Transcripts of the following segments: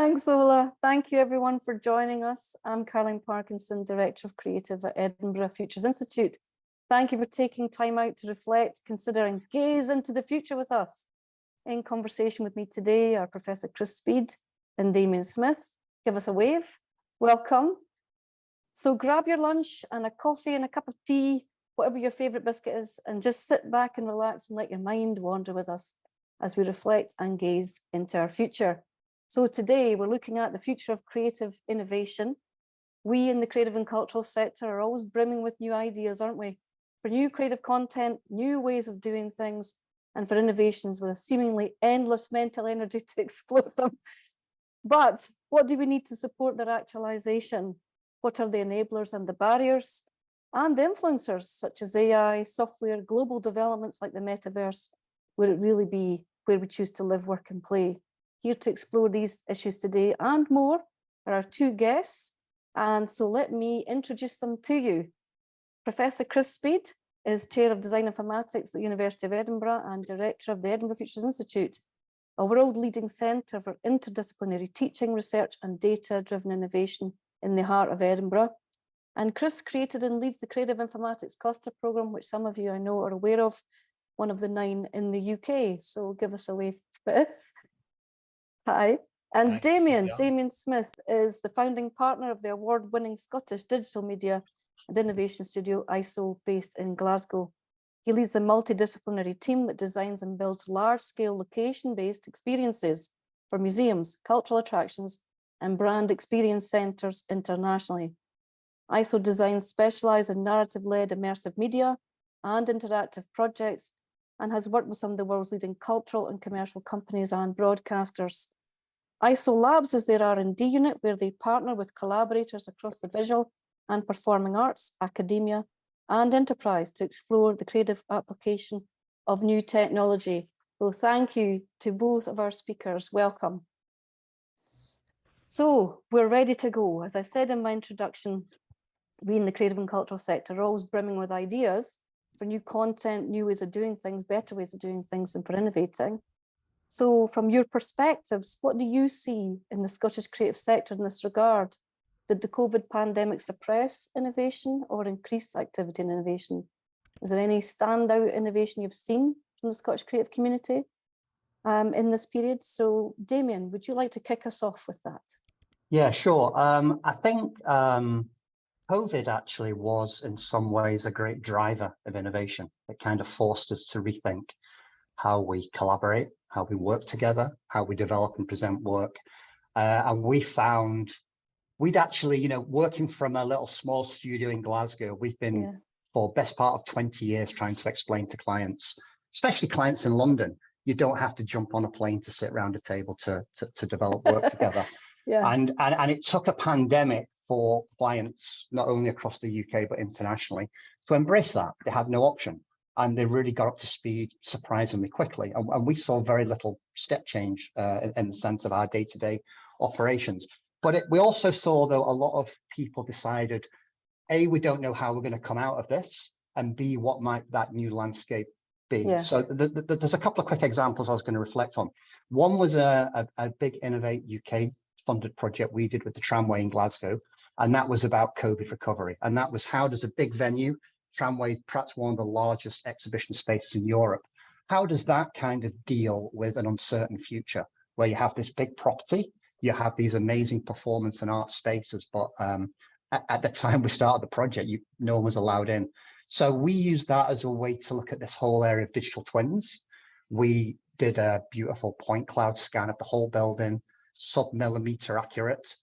Thanks, Ola. Thank you, everyone, for joining us. I'm Caroline Parkinson, Director of Creative at Edinburgh Futures Institute. Thank you for taking time out to reflect, consider and gaze into the future with us. In conversation with me today are Professor Chris Speed and Damien Smith. Give us a wave. Welcome. So grab your lunch and a coffee and a cup of tea, whatever your favourite biscuit is, and just sit back and relax and let your mind wander with us as we reflect and gaze into our future. So today we're looking at the future of creative innovation. We in the creative and cultural sector are always brimming with new ideas, aren't we? For new creative content, new ways of doing things, and for innovations with a seemingly endless mental energy to explore them. But what do we need to support their actualization? What are the enablers and the barriers? And the influencers such as AI, software, global developments like the metaverse, will it really be where we choose to live, work and play? Here to explore these issues today and more are our two guests. And so let me introduce them to you. Professor Chris Speed is Chair of Design Informatics at the University of Edinburgh and Director of the Edinburgh Futures Institute, a world-leading centre for interdisciplinary teaching, research and data-driven innovation in the heart of Edinburgh. And Chris created and leads the Creative Informatics Cluster Programme, which some of you I know are aware of, one of the 9 in the UK. So give us a wave, Chris. Hi. And Damien Smith is the founding partner of the award-winning Scottish digital media and innovation studio ISO, based in Glasgow. He leads a multidisciplinary team that designs and builds large-scale location-based experiences for museums, cultural attractions, and brand experience centres internationally. ISO designs specialise in narrative-led immersive media and interactive projects, and has worked with some of the world's leading cultural and commercial companies and broadcasters. ISO Labs is their R&D unit where they partner with collaborators across the visual and performing arts, academia and enterprise to explore the creative application of new technology. So thank you to both of our speakers. Welcome. So we're ready to go. As I said in my introduction, we in the creative and cultural sector are always brimming with ideas for new content, new ways of doing things, better ways of doing things, and for innovating. So from your perspectives, what do you see in the Scottish creative sector in this regard? Did the COVID pandemic suppress innovation or increase activity in innovation? Is there any standout innovation you've seen from the Scottish creative community in this period? So Damien, would you like to kick us off with that? Yeah, sure. I think COVID actually was in some ways a great driver of innovation. It kind of forced us to rethink how we collaborate, how we work together, how we develop and present work. And we found we'd actually, working from a little small studio in Glasgow, we've been for best part of 20 years trying to explain to clients, especially clients in London, you don't have to jump on a plane to sit around a table to develop work together. And it took a pandemic for clients, not only across the UK, but internationally, to embrace that. They had no option. And they really got up to speed surprisingly quickly. And we saw very little step change in the sense of our day-to-day operations. But we also saw, though, a lot of people decided, A, we don't know how we're going to come out of this, and B, what might that new landscape be? So there's a couple of quick examples I was going to reflect on. One was a big Innovate UK funded project we did with the tramway in Glasgow, and that was about COVID recovery. And that was, how does a big venue, tramway is perhaps one of the largest exhibition spaces in Europe, how does that kind of deal with an uncertain future where you have this big property, you have these amazing performance and art spaces, but at the time we started the project, no one was allowed in. So we used that as a way to look at this whole area of digital twins. We did a beautiful point cloud scan of the whole building, sub-millimeter accurate,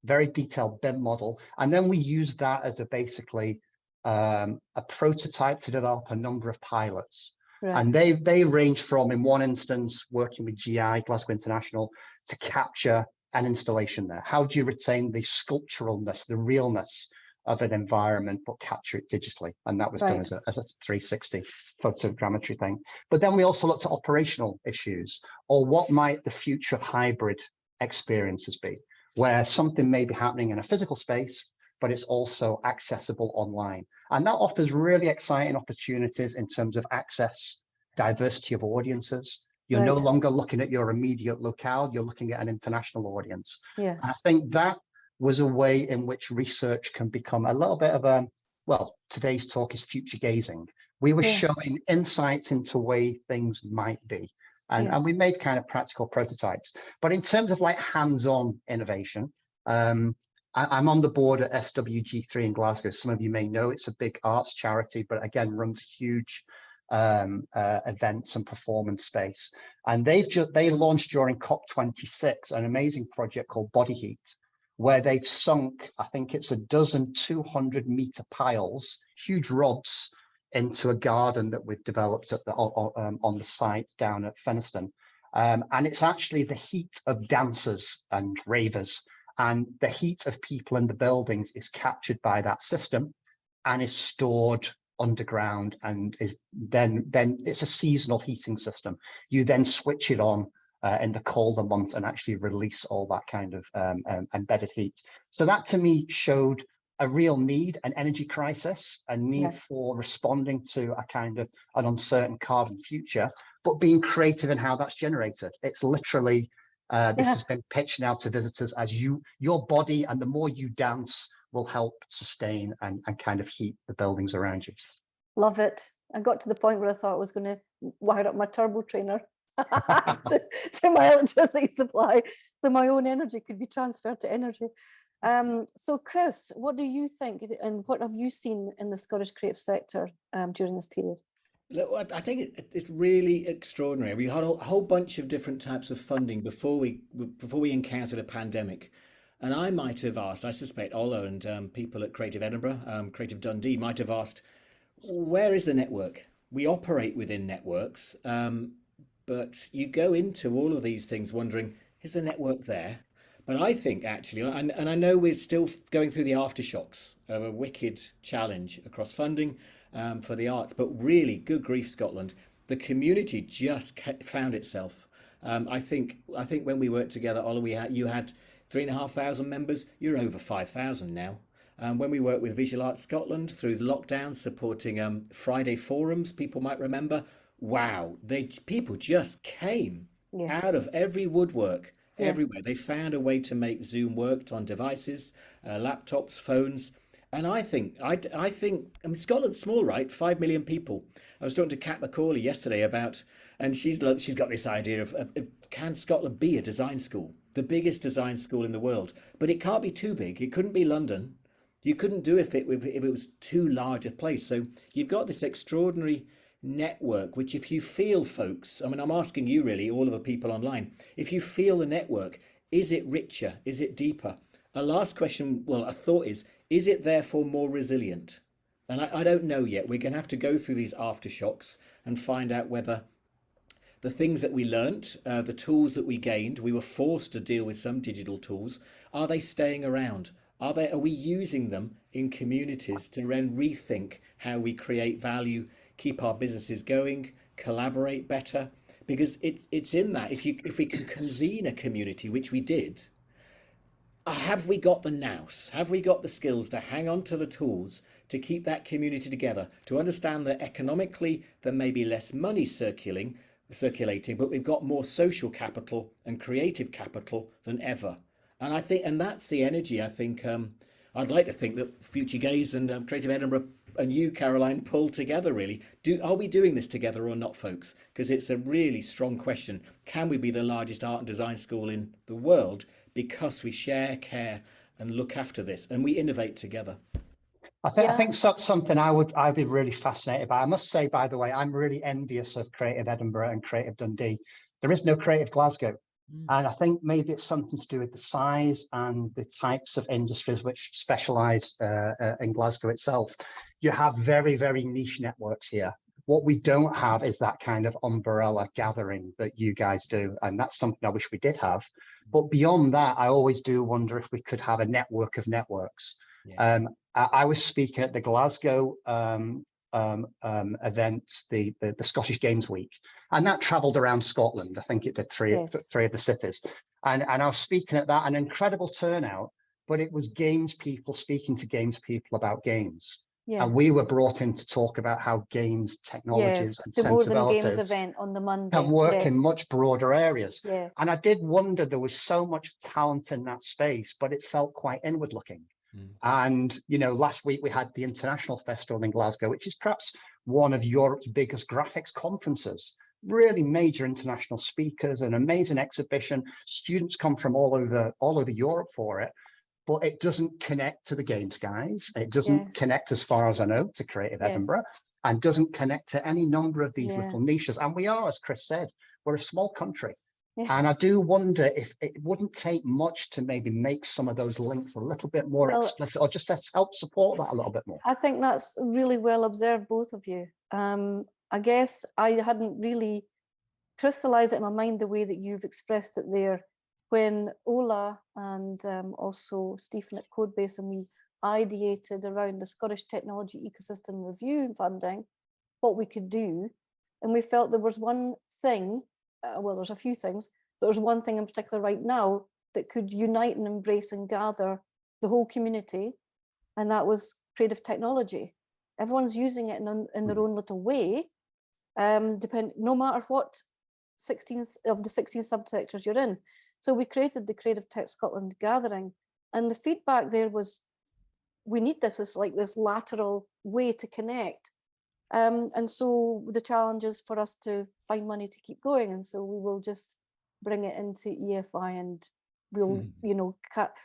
very detailed BIM model. And then we used that as basically a prototype to develop a number of pilots. And they range from, in one instance, working with GI, Glasgow International, to capture an installation there. How do you retain the sculpturalness, the realness of an environment, but capture it digitally? And that was done as a 360 photogrammetry thing. But then we also looked at operational issues, or what might the future of hybrid experiences be, where something may be happening in a physical space, but it's also accessible online. And that offers really exciting opportunities in terms of access, diversity of audiences. You're no Right. longer looking at your immediate locale, you're looking at an international audience. Yeah. And I think that was a way in which research can become a little bit of a, well, today's talk is future gazing. We were Yeah. showing insights into way things might be. And we made kind of practical prototypes. But in terms of like hands-on innovation, I'm on the board at SWG3 in Glasgow. Some of you may know it's a big arts charity, but again, runs huge events and performance space. And they launched during COP26 an amazing project called Body Heat, where they've sunk, I think it's a dozen 200-meter piles, huge rods, into a garden that we've developed at the, on the site down at Feniston. And it's actually the heat of dancers and ravers, and the heat of people in the buildings is captured by that system and is stored underground, and is then it's a seasonal heating system. You then switch it on in the colder months and actually release all that kind of embedded heat. So that to me showed a real need, an energy crisis, a need for responding to a kind of an uncertain carbon future, but being creative in how that's generated. It's literally, this has been pitched now to visitors as your body and the more you dance will help sustain and kind of heat the buildings around you. Love it. I got to the point where I thought I was going to wire up my turbo trainer to my electricity supply, so my own energy could be transferred to energy. So Chris, what do you think, and what have you seen in the Scottish creative sector during this period? Look, I think it's really extraordinary. We had a whole bunch of different types of funding before we encountered a pandemic. And I might have asked, I suspect Ola and people at Creative Edinburgh, Creative Dundee might have asked, where is the network? We operate within networks, but you go into all of these things wondering, is the network there? But I think actually, and I know we're still going through the aftershocks of a wicked challenge across funding for the arts, but really, good grief, Scotland, the community just found itself. I think when we worked together, Ola, you had 3,500 members. You're over 5,000 now. When we worked with Visual Arts Scotland through the lockdown, supporting Friday forums, people might remember. Wow, people just came out of every woodwork. Everywhere. They found a way to make Zoom work on devices, laptops, phones. And I think, I mean, Scotland's small, right? 5 million people. I was talking to Kat McCauley yesterday about, and she's got this idea of can Scotland be a design school? The biggest design school in the world. But it can't be too big. It couldn't be London. You couldn't do if it was too large a place. So you've got this extraordinary network, which if you feel, folks, I mean, I'm asking you really, all of the people online, if you feel the network, is it richer? Is it deeper? A last question, well, a thought is it therefore more resilient? And I don't know yet. We're going to have to go through these aftershocks and find out whether the things that we learnt, the tools that we gained, we were forced to deal with some digital tools, are they staying around? Are we using them in communities to then rethink how we create value, keep our businesses going, collaborate better? Because it's in that. If we can convene a community, which we did, have we got the nous? Have we got the skills to hang on to the tools to keep that community together, to understand that economically there may be less money circulating, but we've got more social capital and creative capital than ever. And I think, and that's the energy. I think I'd like to think that FutureGaze and Creative Edinburgh and you, Caroline, pull together. Really, are we doing this together or not, folks? Because it's a really strong question. Can we be the largest art and design school in the world because we share, care, and look after this, and we innovate together? I think something I'd be really fascinated by. I must say, by the way, I'm really envious of Creative Edinburgh and Creative Dundee. There is no Creative Glasgow. And I think maybe it's something to do with the size and the types of industries which specialize in Glasgow itself. You have very, very niche networks here. What we don't have is that kind of umbrella gathering that you guys do. And that's something I wish we did have. But beyond that, I always do wonder if we could have a network of networks. Yeah. I was speaking at the Glasgow event, the Scottish Games Week, and that travelled around Scotland. I think it did three of the cities, and I was speaking at that, an incredible turnout. But it was games people speaking to games people about games, Yeah. And we were brought in to talk about how games, technologies and the More Than Games sensibilities event on the Monday. can work in much broader areas. Yeah. And I did wonder, there was so much talent in that space, but it felt quite inward looking. And, you know, last week we had the International Festival in Glasgow, which is perhaps one of Europe's biggest graphics conferences. Really major international speakers, an amazing exhibition. Students come from all over Europe for it, but it doesn't connect to the games guys. It doesn't connect, as far as I know, to Creative Edinburgh, and doesn't connect to any number of these little niches. And we are, as Chris said, we're a small country. And I do wonder if it wouldn't take much to maybe make some of those links a little bit more explicit, or just to help support that a little bit more. I think that's really well observed, both of you. I guess I hadn't really crystallized it in my mind the way that you've expressed it there. When Ola and also Stephen at Codebase and we ideated around the Scottish Technology Ecosystem Review funding, what we could do, and we felt there was one thing, well, there's a few things, but there's one thing in particular right now that could unite and embrace and gather the whole community, and that was creative technology. Everyone's using it in their own little way, no matter what 16 of the 16 subsectors you're in. So we created the Creative Tech Scotland gathering, and the feedback there was, we need this as like this lateral way to connect. And so the challenge is for us to find money to keep going. And so we will just bring it into EFI, and we'll, you know,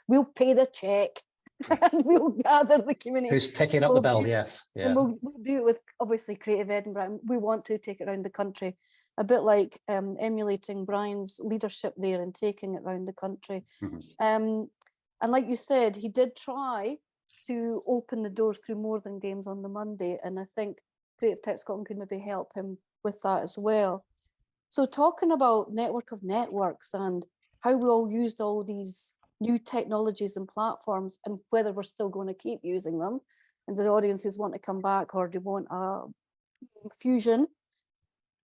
we'll pay the check and we'll gather the community. Who's picking up the bill? Yes. Yeah. And we'll do it with, obviously, Creative Edinburgh. And we want to take it around the country, a bit like emulating Brian's leadership there and taking it around the country. And like you said, he did try to open the doors through More Than Games on the Monday. And I think Creative Tech Scotland could maybe help him with that as well. So talking about network of networks and how we all used all these new technologies and platforms, and whether we're still going to keep using them, and do the audiences want to come back, or do you want a fusion?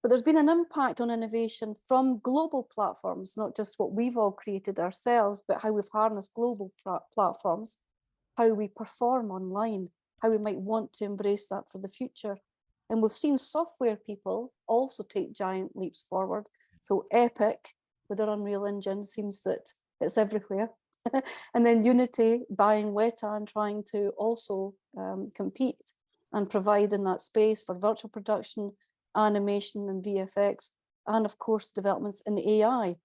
But there's been an impact on innovation from global platforms, not just what we've all created ourselves, but how we've harnessed global platforms, how we perform online, how we might want to embrace that for the future. And we've seen software people also take giant leaps forward. So Epic, with their Unreal Engine, seems that it's everywhere. And then Unity buying Weta and trying to also compete and provide in that space for virtual production, animation and VFX, and of course developments in AI.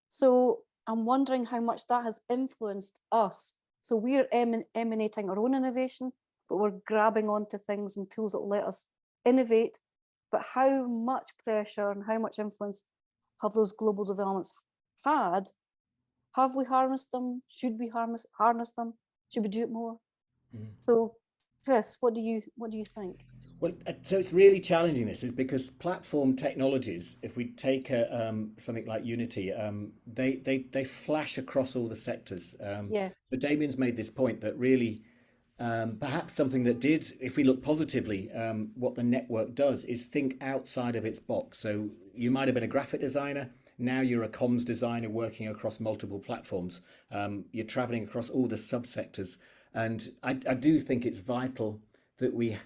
So I'm wondering how much that has influenced us. So we're emanating our own innovation, but we're grabbing onto things and tools that will let us innovate. But how much pressure and how much influence have those global developments had? Have we harnessed them? Should we harness them? Should we do it more? So Chris, what do you think? Well, so it's really challenging, this is because platform technologies, if we take something like Unity, they flash across all the sectors. But Damien's made this point that really perhaps something that did, if we look positively, what the network does is think outside of its box. So you might have been a graphic designer, now you're a comms designer working across multiple platforms. You're traveling across all the subsectors. And I do think it's vital that we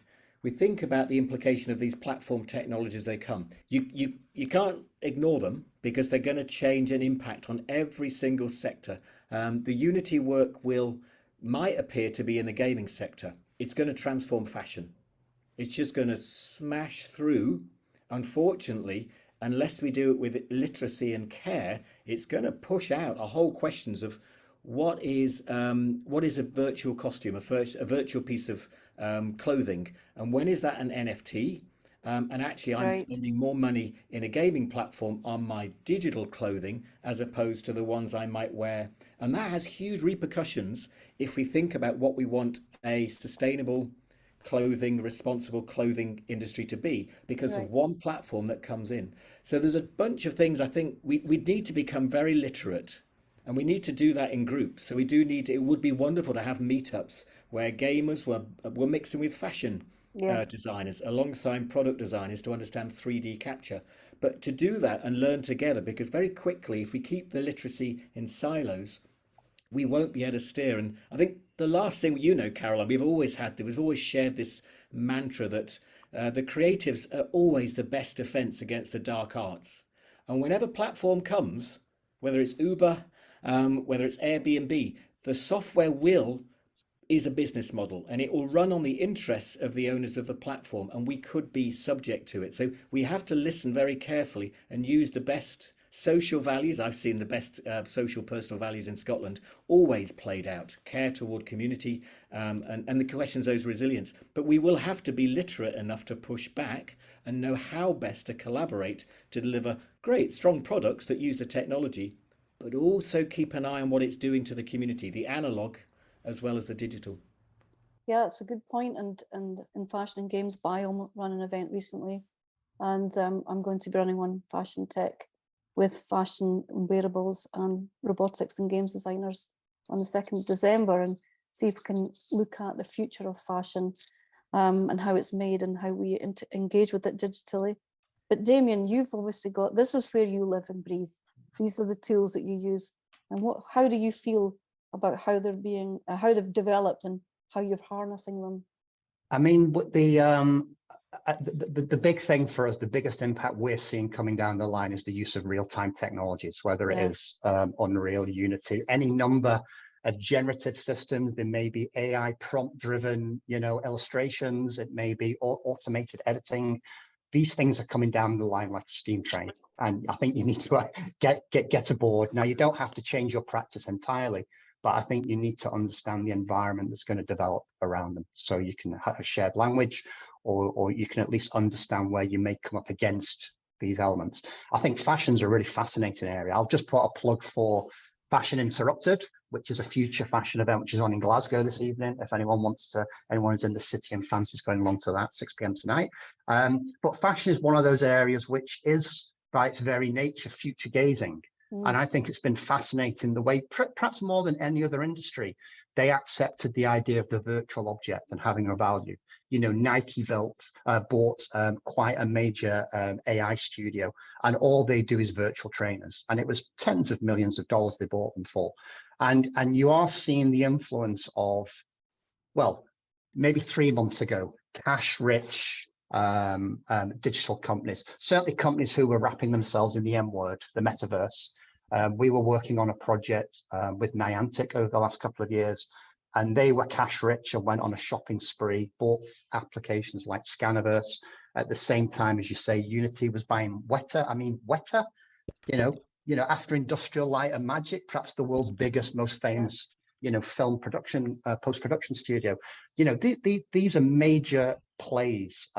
think about the implication of these platform technologies as they come. You can't ignore them because they're going to change and impact on every single sector. The Unity work might appear to be in the gaming sector. It's going to transform fashion. It's just going to smash through. Unfortunately, unless we do it with literacy and care, it's going to push out a whole questions of what is a virtual costume, a virtual piece of clothing, and when is that an NFT? And actually, I'm spending more money in a gaming platform on my digital clothing as opposed to the ones I might wear. And that has huge repercussions if we think about what we want a sustainable clothing, responsible clothing industry to be, because of one platform that comes in. So there's a bunch of things I think we need to become very literate. And we need to do that in groups. So we do need, it would be wonderful to have meetups where gamers were mixing with fashion designers alongside product designers to understand 3D capture. But to do that and learn together, because very quickly, if we keep the literacy in silos, we won't be able to steer. And I think the last thing, you know, Caroline, we've always shared this mantra that the creatives are always the best defense against the dark arts. And whenever platform comes, whether it's Uber, whether it's Airbnb, the software is a business model, and it will run on the interests of the owners of the platform, and we could be subject to it. So we have to listen very carefully and use the best social values. I've seen the best social personal values in Scotland always played out: care toward community, and the questions those resilience. But we will have to be literate enough to push back and know how best to collaborate to deliver great, strong products that use the technology, but also keep an eye on what it's doing to the community, the analog as well as the digital. Yeah, it's a good point. And in Fashion and Games, Bio ran an event recently, and I'm going to be running one, Fashion Tech, with fashion and wearables and robotics and games designers on the 2nd of December, and see if we can look at the future of fashion and how it's made and how we engage with it digitally. But Damien, you've obviously got, this is where you live and breathe. These are the tools that you use. And how do you feel about how they're being, how they've developed and how you're harnessing them? I mean, the big thing for us, the biggest impact we're seeing coming down the line is the use of real-time technologies, whether it is Unreal, Unity, any number of generative systems. There may be AI prompt-driven, illustrations. It may be automated editing. These things are coming down the line like a steam train, and I think you need to get aboard. Now, you don't have to change your practice entirely, but I think you need to understand the environment that's going to develop around them, so you can have a shared language, or you can at least understand where you may come up against these elements. I think fashion's a really fascinating area. I'll just put a plug for Fashion Interrupted, which is a future fashion event, which is on in Glasgow this evening. If anyone is in the city and fancies going along to that, 6 p.m. tonight. But fashion is one of those areas which is, by its very nature, future gazing. And I think it's been fascinating the way, perhaps more than any other industry, they accepted the idea of the virtual object and having a value. Nike bought quite a major AI studio, and all they do is virtual trainers. And it was tens of millions of dollars they bought them for. And you are seeing the influence of, well, maybe 3 months ago, cash-rich digital companies, certainly companies who were wrapping themselves in the M word, the metaverse. We were working on a project with Niantic over the last couple of years, and they were cash rich and went on a shopping spree, bought applications like Scaniverse. At the same time, as you say, Unity was buying Weta. I mean, Weta, after Industrial Light and Magic, perhaps the world's biggest, most famous, film production, post-production studio. These are major plays.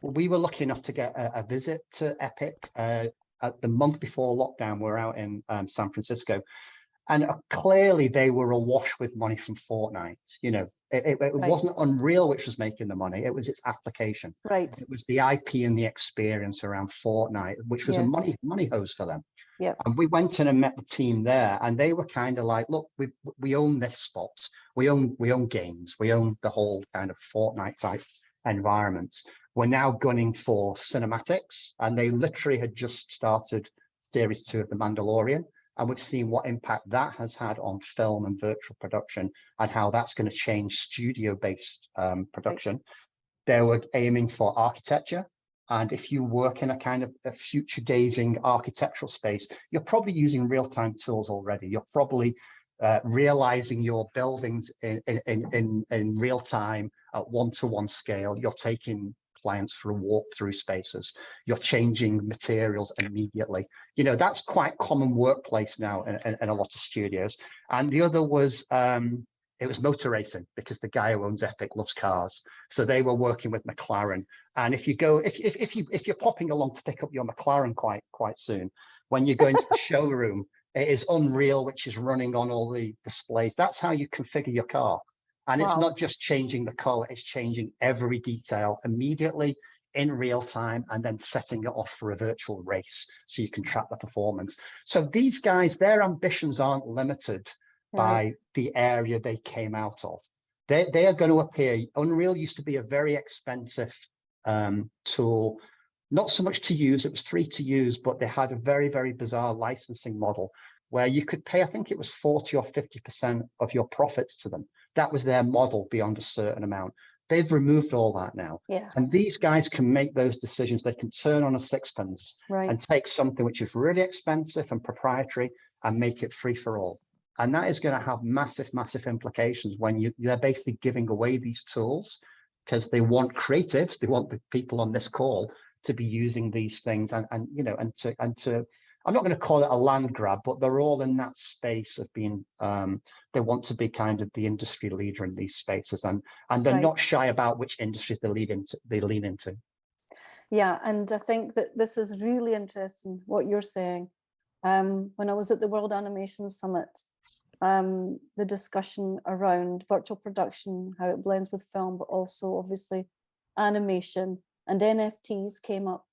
We were lucky enough to get a visit to Epic the month before lockdown. We're out in San Francisco, and clearly they were awash with money from Fortnite. It wasn't Unreal which was making the money; it was its application. Right. It was the IP and the experience around Fortnite, which was a money hose for them. Yeah. And we went in and met the team there, and they were kind of like, "Look, we own this spot. We own games. We own the whole kind of Fortnite type environments. We're now gunning for cinematics," and they literally had just started series 2 of The Mandalorian, and we've seen what impact that has had on film and virtual production, and how that's going to change studio-based production. Right. They were aiming for architecture, and if you work in a kind of a future-gazing architectural space, you're probably using real-time tools already. You're probably realizing your buildings in real time at one-to-one scale. You're taking clients for a walk through spaces. You're changing materials immediately. That's quite common workplace now in a lot of studios. And the other was it was motor racing, because the guy who owns Epic loves cars. So they were working with McLaren. And if you're popping along to pick up your McLaren quite soon, when you go into the showroom, it is Unreal, which is running on all the displays. That's how you configure your car. And it's not just changing the color, it's changing every detail immediately in real time, and then setting it off for a virtual race so you can track the performance. So these guys, their ambitions aren't limited by the area they came out of. They are going to appear. Unreal used to be a very expensive tool, not so much to use, it was free to use, but they had a very, very bizarre licensing model. where you could pay, I think it was 40 or 50% of your profits to them. That was their model beyond a certain amount. They've removed all that now. Yeah. And these guys can make those decisions. They can turn on a sixpence and take something which is really expensive and proprietary and make it free for all. And that is going to have massive, massive implications when they're basically giving away these tools, because they want creatives, they want the people on this call to be using these things and to I'm not going to call it a land grab, but they're all in that space of being they want to be kind of the industry leader in these spaces, and they're not shy about which industries they lean into. Yeah, and I think that this is really interesting what you're saying. When I was at the World Animation Summit, the discussion around virtual production, how it blends with film, but also obviously animation and NFTs came up.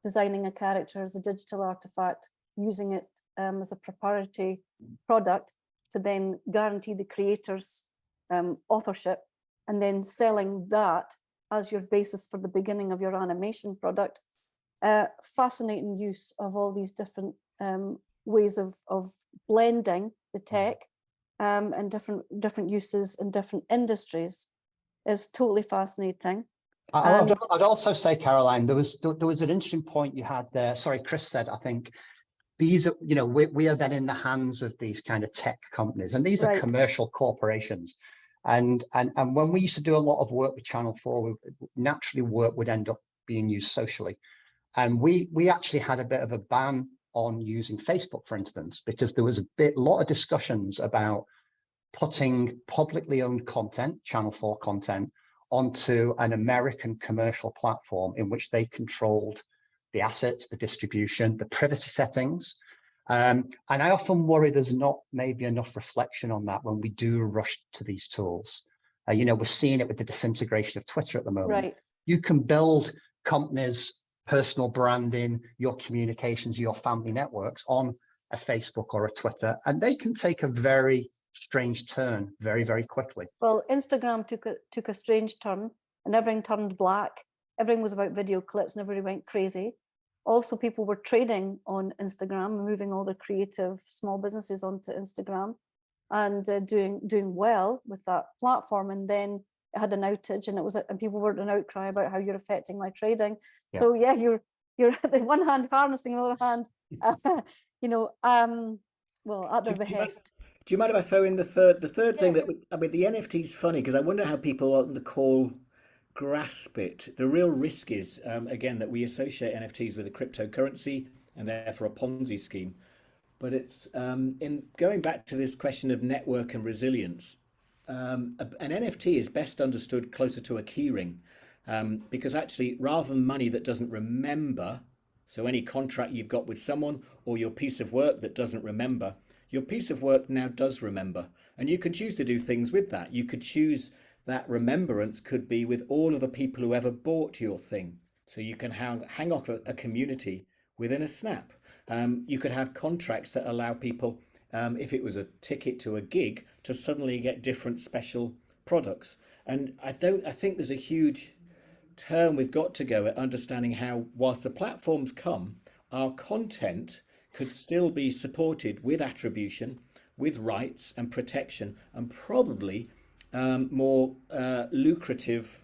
Designing a character as a digital artifact, using it as a proprietary product to then guarantee the creator's authorship, and then selling that as your basis for the beginning of your animation product. Fascinating use of all these different ways of blending the tech and different uses in different industries is totally fascinating. I'd also say, Caroline, there was an interesting point you had there. Sorry, Chris said, I think these are, we are then in the hands of these kind of tech companies, and these are commercial corporations. And when we used to do a lot of work with Channel 4, naturally work would end up being used socially. And we actually had a bit of a ban on using Facebook, for instance, because there was a lot of discussions about putting publicly owned content, Channel 4 content, onto an American commercial platform in which they controlled the assets, the distribution, the privacy settings. And I often worry there's not maybe enough reflection on that when we do rush to these tools. We're seeing it with the disintegration of Twitter at the moment. You can build companies, personal branding, your communications, your family networks on a Facebook or a Twitter, and they can take a very strange turn very, very quickly. Well, Instagram took a strange turn, and everything turned black. Everything was about video clips, and everybody went crazy. Also, people were trading on Instagram and moving all their creative small businesses onto Instagram and doing well with that platform. And then it had an outage, and people were an outcry about how you're affecting my trading. Yeah. So yeah, you're at the one hand harnessing, the other hand, well, at their behest. Do you mind if I throw in the third thing that, the NFT is funny because I wonder how people on the call grasp it. The real risk is, again, that we associate NFTs with a cryptocurrency and therefore a Ponzi scheme. But it's in going back to this question of network and resilience, an NFT is best understood closer to a keyring because actually, rather than money that doesn't remember, so any contract you've got with someone or your piece of work that doesn't remember, your piece of work now does remember, and you can choose to do things with that. You could choose that remembrance could be with all of the people who ever bought your thing. So you can hang off a community within a snap. You could have contracts that allow people, if it was a ticket to a gig, to suddenly get different special products. And I think there's a huge turn we've got to go at understanding how, whilst the platforms come, our content could still be supported with attribution, with rights and protection, and probably more lucrative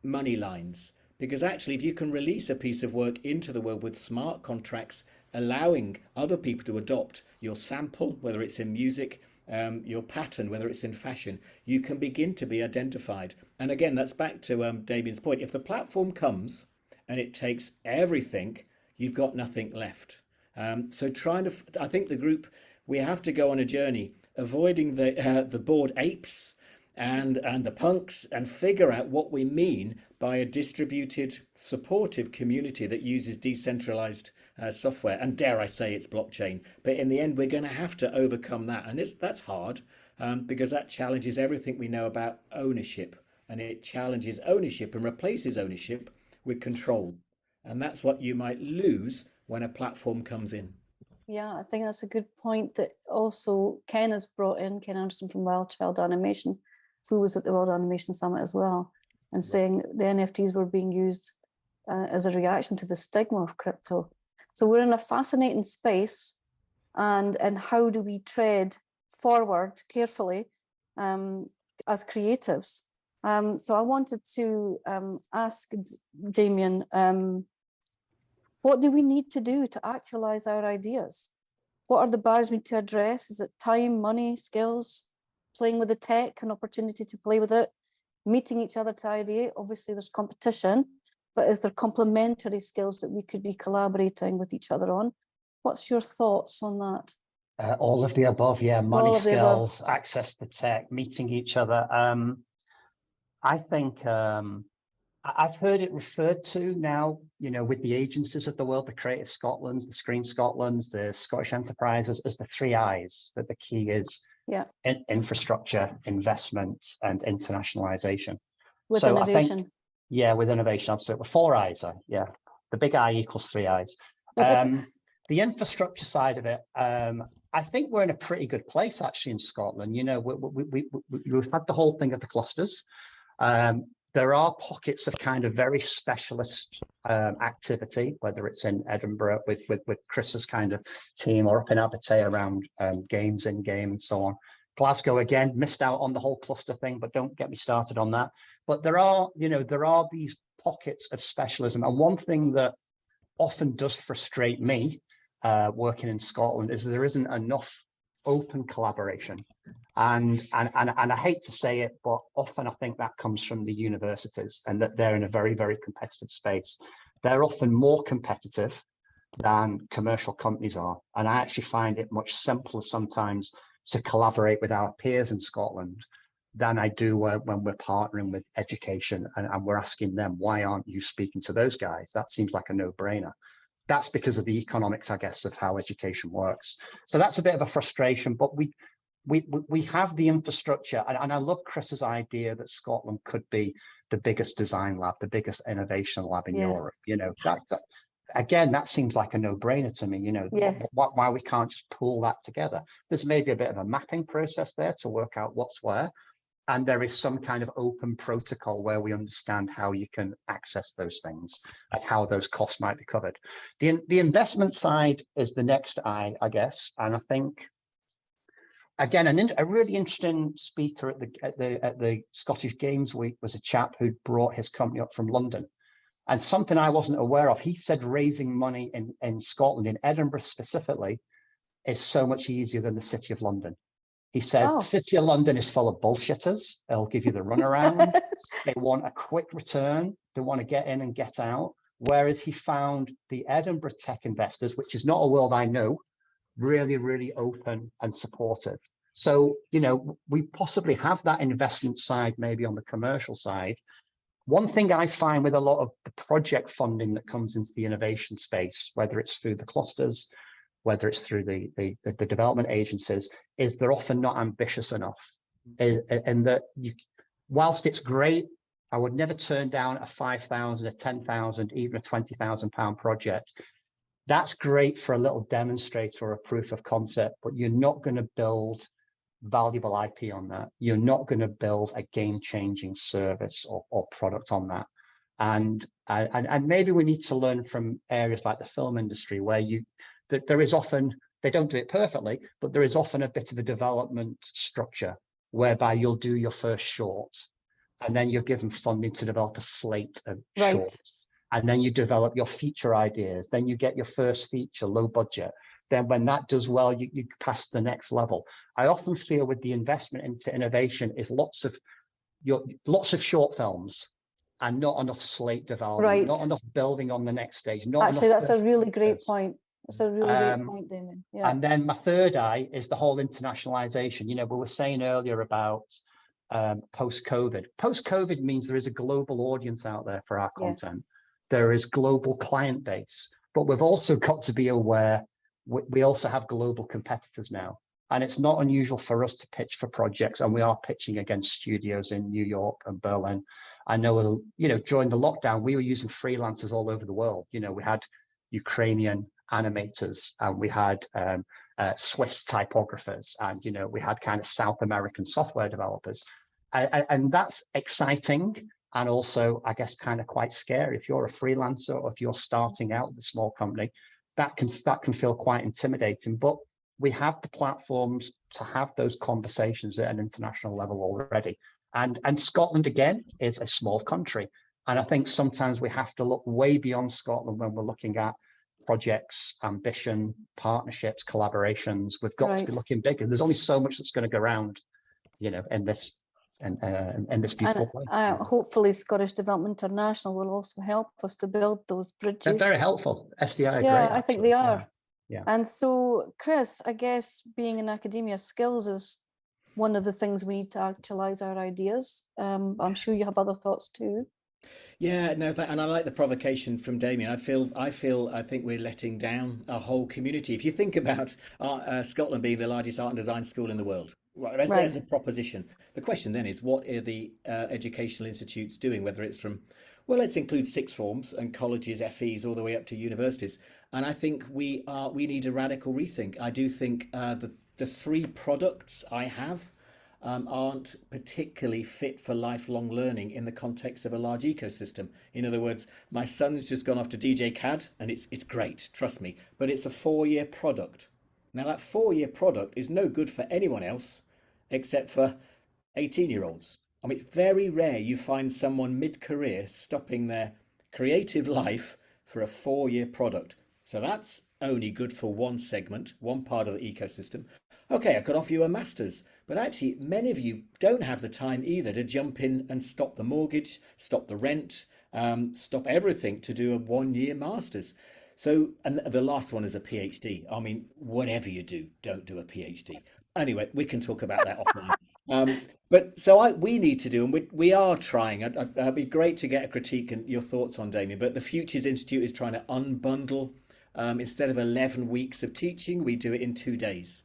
money lines. Because actually, if you can release a piece of work into the world with smart contracts, allowing other people to adopt your sample, whether it's in music, your pattern, whether it's in fashion, you can begin to be identified. And again, that's back to Damien's point. If the platform comes and it takes everything, you've got nothing left. So I think the group, we have to go on a journey, avoiding the bored apes and the punks, and figure out what we mean by a distributed, supportive community that uses decentralized software. And dare I say it's blockchain. But in the end, we're going to have to overcome that. And that's hard because that challenges everything we know about ownership. And it challenges ownership and replaces ownership with control. And that's what you might lose when a platform comes in. Yeah, I think that's a good point that also Ken has brought in, Ken Anderson from Wild Child Animation, who was at the World Animation Summit as well, and saying the NFTs were being used as a reaction to the stigma of crypto. So we're in a fascinating space. and how do we tread forward carefully as creatives. So I wanted to ask Damien, what do we need to do to actualize our ideas? What are the barriers we need to address? Is it time, money, skills, playing with the tech, an opportunity to play with it, meeting each other to ideate? Obviously there's competition, but is there complementary skills that we could be collaborating with each other on? What's your thoughts on that? All of the above, yeah. Money, All of the above. skills, access to tech, meeting each other. I think I've heard it referred to now, you know, with the agencies of the world, the Creative Scotlands, the Screen Scotlands, the Scottish Enterprises, as the 3 I's, that the key is infrastructure, investment, and internationalization. With so innovation. I think, yeah, with innovation, absolutely. 4 I's, yeah. The big I equals 3 I's. The infrastructure side of it, I think we're in a pretty good place actually in Scotland. You know, we've had the whole thing of the clusters. There are pockets of kind of very specialist activity, whether it's in Edinburgh with Chris's kind of team, or up in Aberdeen around games in game and so on. Glasgow again missed out on the whole cluster thing, but don't get me started on that. But there are, you know, there are these pockets of specialism, and one thing that often does frustrate me working in Scotland is there isn't enough open collaboration. And I hate to say it, but often I think that comes from the universities, and that they're in a very, very competitive space. They're often more competitive than commercial companies are. And I actually find it much simpler sometimes to collaborate with our peers in Scotland than I do when we're partnering with education and we're asking them, why aren't you speaking to those guys? That seems like a no-brainer. That's because of the economics, I guess, of how education works. So that's a bit of a frustration, but we have the infrastructure, and I love Chris's idea that Scotland could be the biggest design lab, the biggest innovation lab in Europe. You know, again, that seems like a no-brainer to me. You know, why we can't just pull that together. There's maybe a bit of a mapping process there to work out what's where, and there is some kind of open protocol where we understand how you can access those things and how those costs might be covered. The investment side is the next I guess, and I think, again, a really interesting speaker at the Scottish Games Week was a chap who brought his company up from London. And something I wasn't aware of, he said raising money in Scotland, in Edinburgh specifically, is so much easier than the City of London. He said, the City of London is full of bullshitters. They'll give you the runaround. They want a quick return. They want to get in and get out. Whereas he found the Edinburgh tech investors, which is not a world I know, really, really open and supportive. So, you know, we possibly have that investment side, maybe on the commercial side. One thing I find with a lot of the project funding that comes into the innovation space, whether it's through the clusters, whether it's through the development agencies, is they're often not ambitious enough. And that whilst it's great, I would never turn down a 5,000, a 10,000, even a 20,000 pound project. That's great for a little demonstrator or a proof of concept, but you're not going to build valuable IP on that. You're not going to build a game-changing service or product on that. And maybe we need to learn from areas like the film industry, where there is often, they don't do it perfectly, but there is often a bit of a development structure whereby you'll do your first short, and then you're given funding to develop a slate of shorts. And then you develop your feature ideas. Then you get your first feature, low budget. Then when that does well, you pass the next level. I often feel with the investment into innovation is lots of short films and not enough slate development, not enough building on the next stage. Actually, that's a really great point. That's a really great point, Damien. Yeah. And then my third I is the whole internationalization. You know, we were saying earlier about post-COVID. Post-COVID means there is a global audience out there for our content. There is global client base, but we've also got to be aware we also have global competitors now. And it's not unusual for us to pitch for projects, and we are pitching against studios in New York and Berlin. I know, you know, during the lockdown, we were using freelancers all over the world. You know, we had Ukrainian animators, and we had Swiss typographers, and, you know, we had kind of South American software developers. And that's exciting. And also, I guess, kind of quite scary. If you're a freelancer or if you're starting out with a small company, that can feel quite intimidating. But we have the platforms to have those conversations at an international level already. And Scotland, again, is a small country. And I think sometimes we have to look way beyond Scotland when we're looking at projects, ambition, partnerships, collaborations. We've got to be looking bigger. There's only so much that's going to go around, you know, in this beautiful place. Hopefully Scottish Development International will also help us to build those bridges. They're very helpful. SDI are yeah, great, I think they are. Yeah. And so, Chris, I guess being in academia, skills is one of the things we need to actualize our ideas. I'm sure you have other thoughts too. Yeah, no, and I like the provocation from Damien. I think we're letting down a whole community. If you think about Scotland being the largest art and design school in the world, right, that's a proposition. The question then is, what are the educational institutes doing, whether it's from, well, let's include sixth forms and colleges, FEs, all the way up to universities. And I think we need a radical rethink. I do think the three products I have aren't particularly fit for lifelong learning in the context of a large ecosystem. In other words, my son's just gone off to DJ CAD and it's great, trust me, but it's a 4-year product. Now that 4-year product is no good for anyone else except for 18-year-olds. I mean, it's very rare you find someone mid-career stopping their creative life for a 4-year product. So that's only good for one segment, one part of the ecosystem. Okay, I could offer you a master's, but actually many of you don't have the time either to jump in and stop the mortgage, stop the rent, stop everything to do a 1-year master's. So, and the last one is a PhD. I mean, whatever you do, don't do a PhD. Anyway, we can talk about that offline. But so we need to do, and we are trying. It'd be great to get a critique and your thoughts on, Damien, but the Futures Institute is trying to unbundle. Instead of 11 weeks of teaching, we do it in 2 days.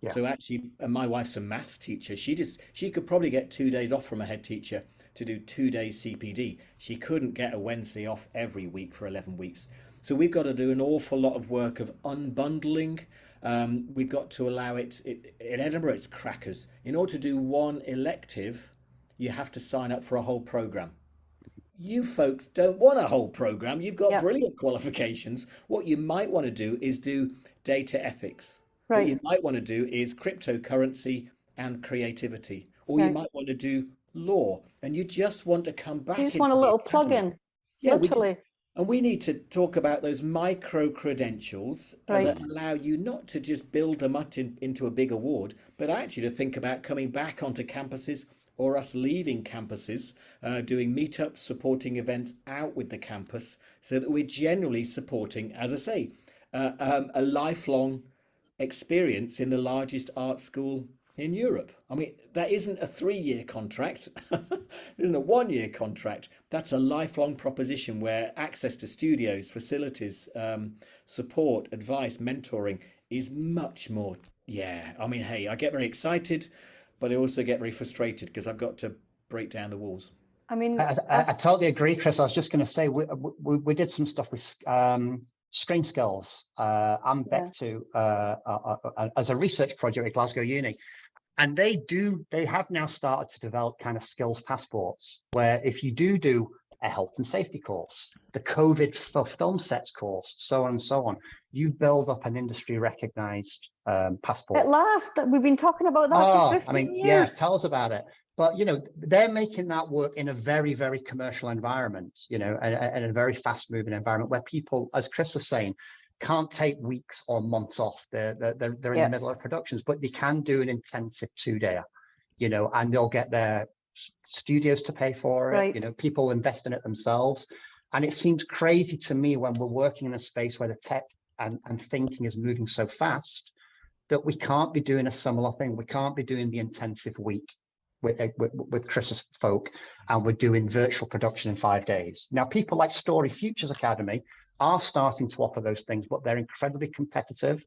Yeah. So actually, my wife's a maths teacher. She could probably get 2 days off from a head teacher to do 2 days CPD. She couldn't get a Wednesday off every week for 11 weeks. So we've got to do an awful lot of work of unbundling. We've got to allow it in Edinburgh, it's crackers. In order to do one elective, you have to sign up for a whole program. You folks don't want a whole program. You've got brilliant qualifications. What you might want to do is do data ethics. Right. What you might want to do is cryptocurrency and creativity. Or you might want to do law. And you just want to come back. You just want a little plug-in, literally. And we need to talk about those micro credentials that allow you not to just build them up into a big award, but actually to think about coming back onto campuses or us leaving campuses, doing meetups, supporting events out with the campus, so that we're generally supporting, as I say, a lifelong experience in the largest art school in Europe. I mean, that isn't a 3-year contract. It isn't a 1-year contract. That's a lifelong proposition where access to studios, facilities, support, advice, mentoring is much more. Yeah, I mean, hey, I get very excited, but I also get very frustrated because I've got to break down the walls. I mean, I totally agree, Chris. I was just going to say, we did some stuff with screen skills and Bectu as a research project at Glasgow Uni. And they have now started to develop kind of skills passports, where if you do a health and safety course, the COVID film sets course, so on and so on, you build up an industry recognized passport. At last, we've been talking about that for 15 years. Yeah, tell us about it. But, you know, they're making that work in a very, very commercial environment, you know, and a very fast moving environment where people, as Chris was saying, can't take weeks or months off. They're in the middle of productions, but they can do an intensive 2-day, you know, and they'll get their studios to pay for it. You know, people invest in it themselves. And it seems crazy to me when we're working in a space where the tech and thinking is moving so fast that we can't be doing a similar thing. We can't be doing the intensive week with Chris's folk, and we're doing virtual production in 5 days. Now, people like Story Futures Academy are starting to offer those things, but they're incredibly competitive.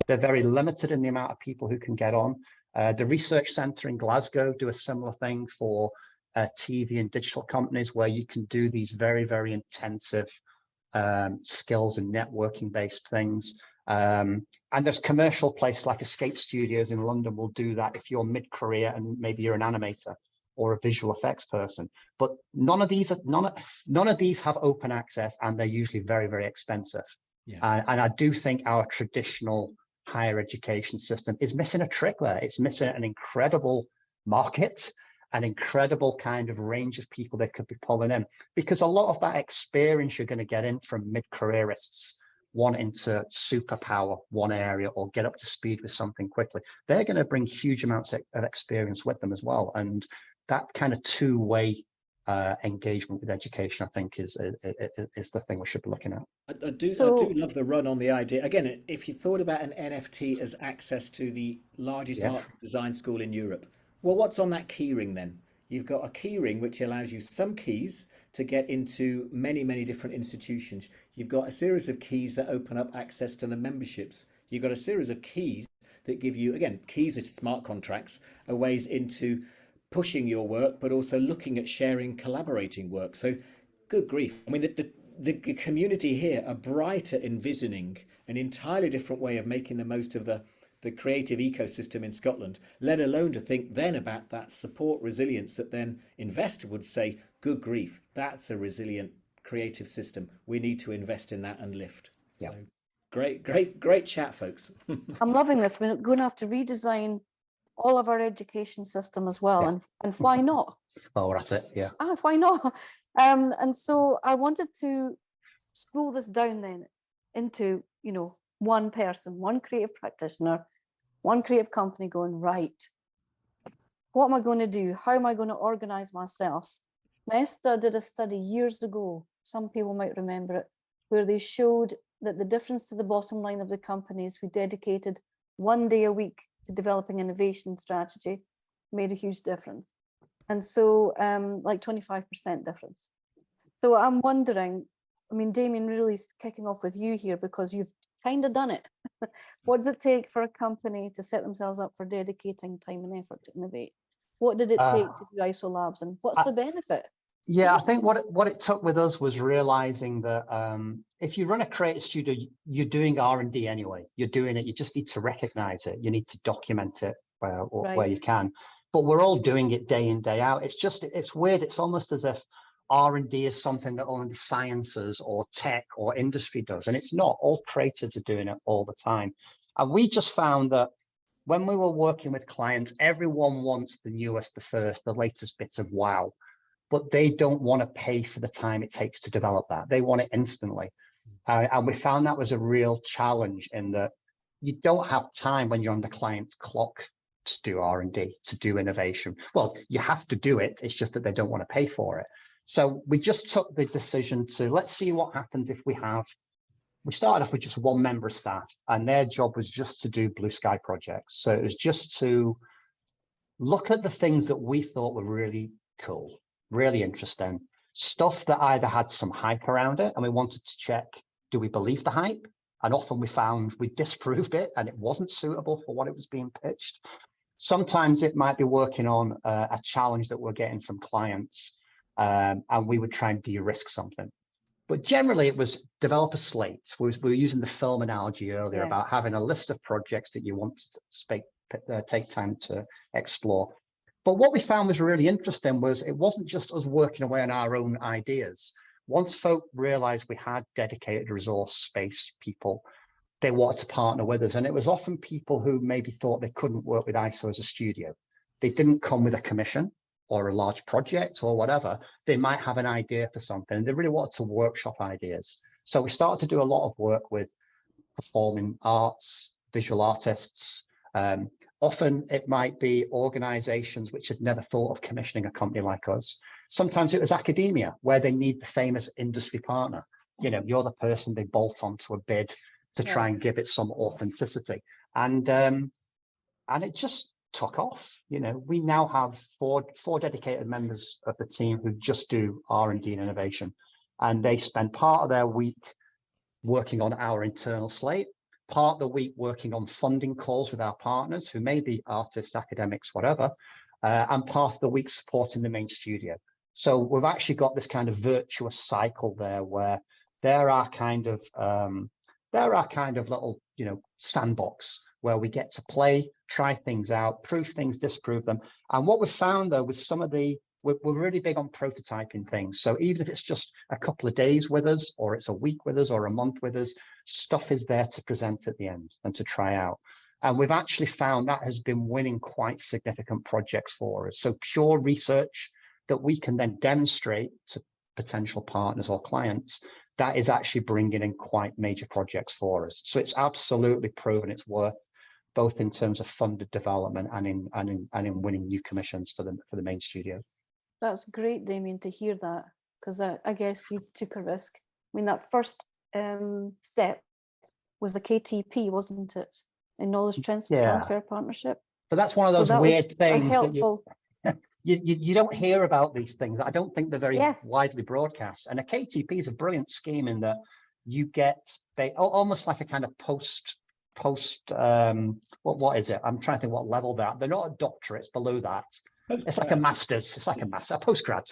They're very limited in the amount of people who can get on. The Research Centre in Glasgow do a similar thing for TV and digital companies, where you can do these very, very intensive skills and networking based things. And there's commercial places like Escape Studios in London will do that if you're mid-career and maybe you're an animator or a visual effects person. But none of these have open access, and they're usually very, very expensive. And I do think our traditional higher education system is missing a trick there. It's missing an incredible market, an incredible kind of range of people they could be pulling in, because a lot of that experience you're going to get in from mid-careerists wanting to superpower one area or get up to speed with something quickly, they're going to bring huge amounts of experience with them as well. And that kind of two-way engagement with education, I think, is the thing we should be looking at. I do love the run on the idea. Again, if you thought about an NFT as access to the largest art design school in Europe, well, what's on that keyring then? You've got a keyring which allows you some keys to get into many, many different institutions. You've got a series of keys that open up access to the memberships. You've got a series of keys that give you, again, keys which are smart contracts, are ways into pushing your work, but also looking at sharing, collaborating work. So good grief. I mean, the community here are bright at envisioning an entirely different way of making the most of the creative ecosystem in Scotland, let alone to think then about that support resilience that then investor would say, good grief, that's a resilient creative system. We need to invest in that and lift. Yeah. So great chat, folks. I'm loving this. We're going to have to redesign all of our education system as well. Yeah. And why not? Oh, we're at it. Yeah. Why not? And so I wanted to spool this down then into, one person, one creative practitioner, one creative company going, right, what am I going to do? How am I going to organize myself? Nesta did a study years ago, some people might remember it, where they showed that the difference to the bottom line of the companies who dedicated 1 day a week to developing innovation strategy made a huge difference. And so like 25% difference. So I'm wondering, I mean, Damien, really kicking off with you here because you've kind of done it. What does it take for a company to set themselves up for dedicating time and effort to innovate? What did it take to do ISO Labs, and what's the benefit? Yeah, I think what it took with us was realizing that if you run a creative studio, you're doing R&D anyway. You're doing it. You just need to recognize it. You need to document it where you can. But we're all doing it day in, day out. It's weird. It's almost as if R&D is something that only the sciences or tech or industry does. And it's not. All creators are doing it all the time. And we just found that when we were working with clients, everyone wants the newest, the first, the latest bit of wow. But they don't want to pay for the time it takes to develop that. They want it instantly. And we found that was a real challenge in that you don't have time when you're on the client's clock to do R&D, to do innovation. Well, you have to do it. It's just that they don't want to pay for it. So we just took the decision to, let's see what happens if we started off with just one member of staff, and their job was just to do blue sky projects. So it was just to look at the things that we thought were really cool, really interesting, stuff that either had some hype around it, and we wanted to check, do we believe the hype? And often we found we disproved it and it wasn't suitable for what it was being pitched. Sometimes it might be working on a challenge that we're getting from clients, and we would try and de-risk something. But generally it was develop a slate. We were using the film analogy earlier about having a list of projects that you want to take time to explore. But what we found was really interesting was it wasn't just us working away on our own ideas. Once folk realized we had dedicated resource space people, they wanted to partner with us. And it was often people who maybe thought they couldn't work with ISO as a studio. They didn't come with a commission or a large project or whatever. They might have an idea for something and they really wanted to workshop ideas. So we started to do a lot of work with performing arts, visual artists. Often it might be organizations which had never thought of commissioning a company like us. Sometimes it was academia where they need the famous industry partner. You're the person they bolt onto a bid to try and give it some authenticity. And it just took off. We now have four dedicated members of the team who just do R&D and innovation. And they spend part of their week working on our internal slate, part of the week working on funding calls with our partners who may be artists, academics, whatever, and part of the week supporting the main studio. So we've actually got this kind of virtuous cycle there where there are kind of little, sandbox where we get to play, try things out, prove things, disprove them. And what we've found though, with some of the we're really big on prototyping things. So even if it's just a couple of days with us, or it's a week with us, or a month with us, stuff is there to present at the end and to try out. And we've actually found that has been winning quite significant projects for us. So pure research that we can then demonstrate to potential partners or clients, that is actually bringing in quite major projects for us. So it's absolutely proven its worth, both in terms of funded development and in winning new commissions for the main studio. That's great, Damien, to hear that, because I guess you took a risk. I mean, that first step was the KTP, wasn't it? A knowledge transfer partnership. So that's one of those weird things helpful. that you don't hear about these things. I don't think they're very widely broadcast. And a KTP is a brilliant scheme in that you get almost like a kind of post what is it? I'm trying to think what level they're not a doctorate, it's below that. It's like a master's, a postgrad.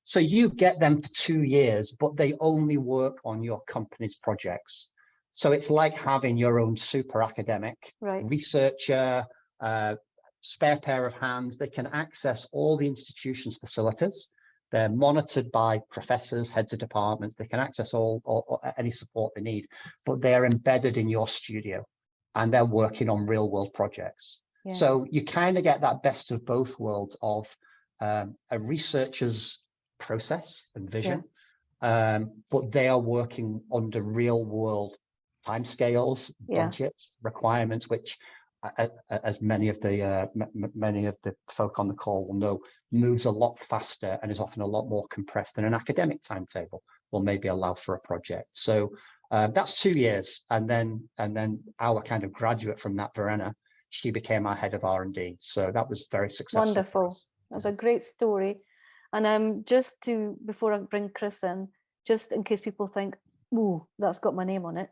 So you get them for 2 years, but they only work on your company's projects. So it's like having your own super academic researcher, spare pair of hands. They can access all the institution's facilities. They're monitored by professors, heads of departments. They can access all any support they need, but they're embedded in your studio and they're working on real world projects. Yes. So you kind of get that best of both worlds of a researcher's process and vision, but they are working under real world timescales, budgets, requirements, which, as many of the folk on the call will know, moves a lot faster and is often a lot more compressed than an academic timetable will maybe allow for a project. So that's 2 years, and then our kind of graduate from that, Verena, she became our head of R&D. So that was very successful. Wonderful. That was a great story. And before I bring Chris in, just in case people think, ooh, that's got my name on it.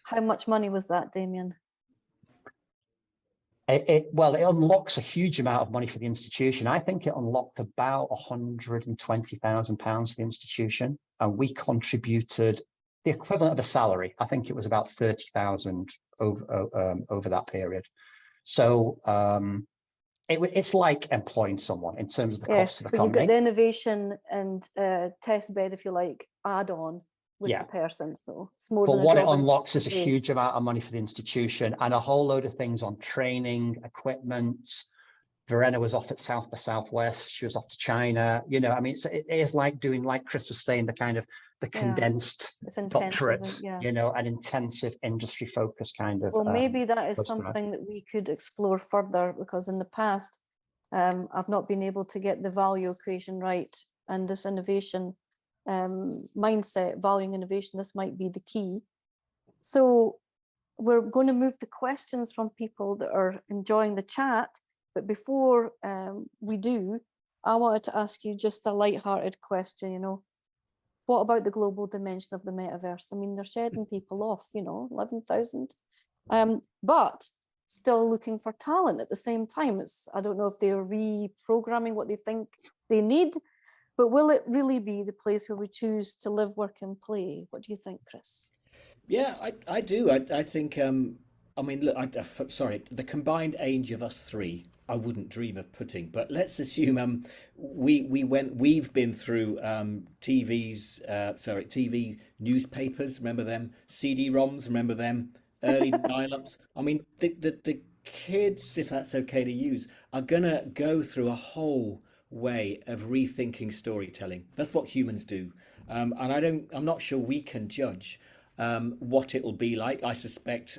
How much money was that, Damien? It unlocks a huge amount of money for the institution. I think it unlocked about £120,000 for the institution, and we contributed the equivalent of a salary. I think it was about 30,000 over that period. So it's like employing someone in terms of the cost of the company. You've got the innovation and test bed, if you like, add on with the person. So it's more than a job. But what it unlocks is a huge amount of money for the institution and a whole load of things on training, equipment. Verena was off at South by Southwest. She was off to China. You know, I mean, it is like doing, like Chris was saying, the condensed doctorate, you know, an intensive industry focus kind of. Well, maybe that is something that we could explore further, because in the past, I've not been able to get the value equation right, and this innovation mindset, valuing innovation, this might be the key. So we're going to move to questions from people that are enjoying the chat. But before we do, I wanted to ask you just a light-hearted question, you know. What about the global dimension of the metaverse? I mean, they're shedding people off, you know, 11,000, but still looking for talent at the same time. I don't know if they're reprogramming what they think they need, but will it really be the place where we choose to live, work and play? What do you think, Chris? Yeah, I do. I think, I mean, look, sorry, the combined age of us three, I wouldn't dream of putting, but let's assume we've been through TV newspapers, remember them? CD-ROMs, remember them? Early dial-ups. I mean, the kids, if that's okay to use, are gonna go through a whole way of rethinking storytelling. That's what humans do, and I'm not sure we can judge what it'll be like. I suspect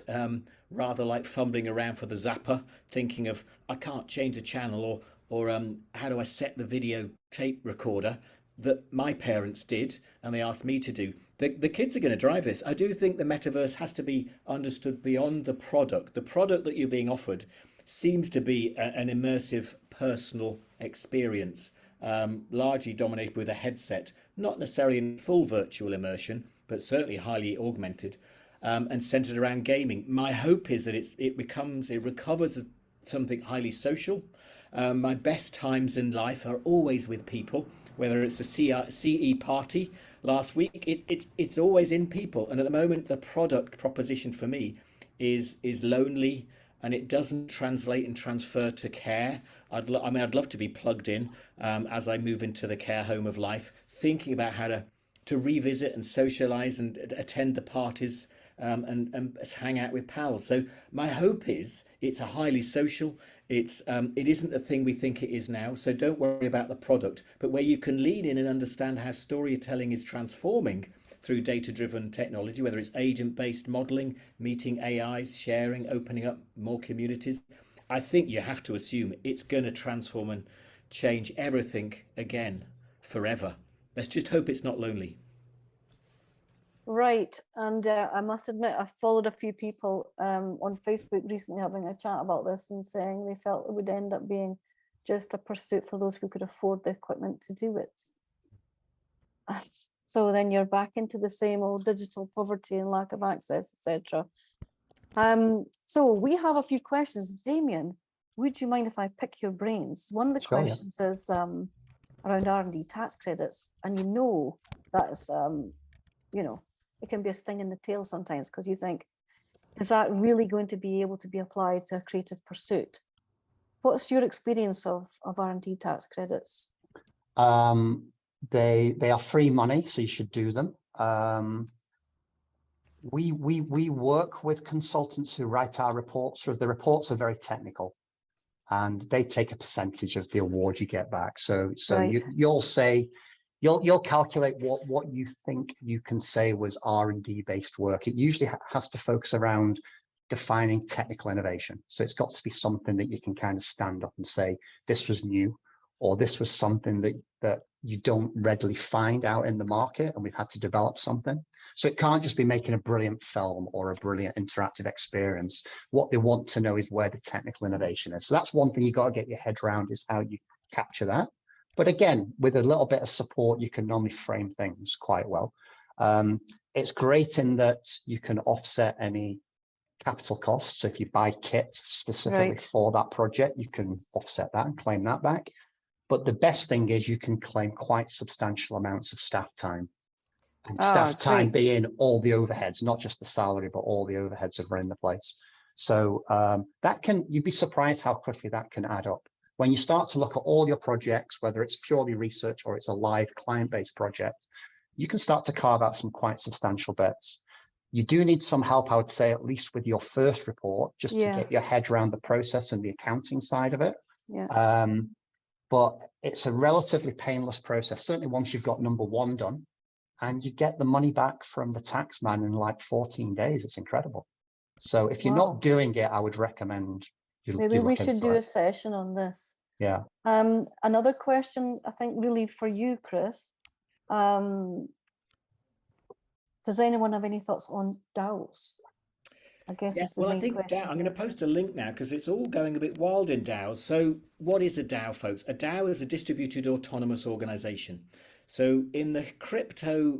rather like fumbling around for the zapper, thinking of, I can't change the channel, or how do I set the video tape recorder that my parents did and they asked me to do. The kids are going to drive this. I do think the metaverse has to be understood beyond the product. The product that you're being offered seems to be an immersive personal experience, largely dominated with a headset, not necessarily in full virtual immersion, but certainly highly augmented, and centered around gaming. My hope is that it recovers as something highly social. My best times in life are always with people, whether it's a CE party last week, it's always in people. And at the moment, the product proposition for me is lonely, and it doesn't translate and transfer to care I'd love to be plugged in as I move into the care home of life, thinking about how to revisit and socialize and attend the parties and hang out with pals. So my hope is it's a highly social. It isn't the thing we think it is now. So don't worry about the product, but where you can lean in and understand how storytelling is transforming through data-driven technology, whether it's agent-based modeling, meeting AIs, sharing, opening up more communities. I think you have to assume it's going to transform and change everything again forever. Let's just hope it's not lonely. Right, and I must admit, I followed a few people on Facebook recently having a chat about this and saying they felt it would end up being just a pursuit for those who could afford the equipment to do it. So then you're back into the same old digital poverty and lack of access, etc. So we have a few questions. Damien, would you mind if I pick your brains? One of the Sure, yeah. questions is around R&D tax credits, and that's it can be a sting in the tail sometimes because you think, is that really going to be able to be applied to a creative pursuit? What's your experience of R&D tax credits? They are free money, so you should do them. We work with consultants who write our reports. The reports are very technical, and they take a percentage of the award you get back. So Right. you'll calculate what you think you can say was R&D based work. It usually has to focus around defining technical innovation. So it's got to be something that you can kind of stand up and say, this was new, or this was something that you don't readily find out in the market, and we've had to develop something. So it can't just be making a brilliant film or a brilliant interactive experience. What they want to know is where the technical innovation is. So that's one thing you got to get your head around, is how you capture that. But again, with a little bit of support, you can normally frame things quite well. It's great in that you can offset any capital costs. So if you buy kit specifically Right. for that project, you can offset that and claim that back. But the best thing is you can claim quite substantial amounts of staff time. And staff time Great. being all the overheads, not just the salary, but all the overheads of running the place. So you'd be surprised how quickly that can add up. When you start to look at all your projects, whether it's purely research or it's a live client-based project, you can start to carve out some quite substantial bits. You do need some help, I would say, at least with your first report, just to get your head around the process and the accounting side of it. Yeah. But it's a relatively painless process, certainly once you've got number one done, and you get the money back from the tax man in like 14 days. It's incredible. So if you're not doing it, I would recommend Maybe we should do a session on this. Yeah. Another question, I think, really for you, Chris. Does anyone have any thoughts on DAOs? I guess it's the main question. I'm going to post a link now because it's all going a bit wild in DAOs. So what is a DAO, folks? A DAO is a distributed autonomous organization. So in the crypto